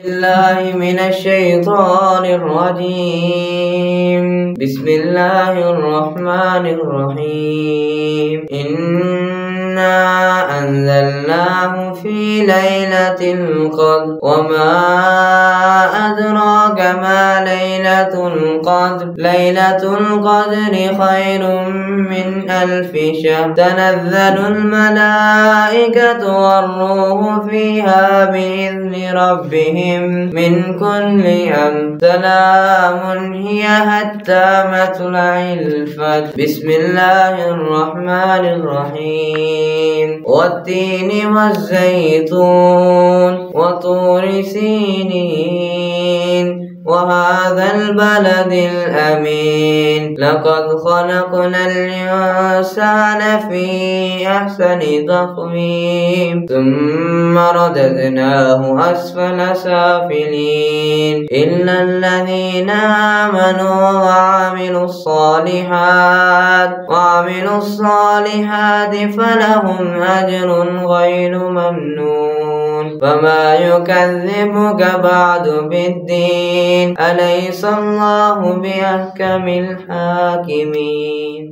بالله من الشيطان الرجيم. بسم الله الرحمن الرحيم. إنا أنزلناه في ليلة القدر وما أدراك ما ليلة القدر. ليلة القدر خير من 1000 شهر. تنزل الملائكة والروح فيها بإذن ربهم من كل أمر. سلام هي حتى مطلع الفجر. بسم الله الرحمن الرحيم. والتين والزيتون وطور سينين وهذا البلد الأمين. لقد خلقنا الإنسان في أحسن تقويم ثم رددناه أسفل سافلين إلا الذين آمنوا وعملوا الصالحات فلهم أجر غير ممنون. فما يكذبك بعد بالدين. أليس الله بأحكم الحاكمين.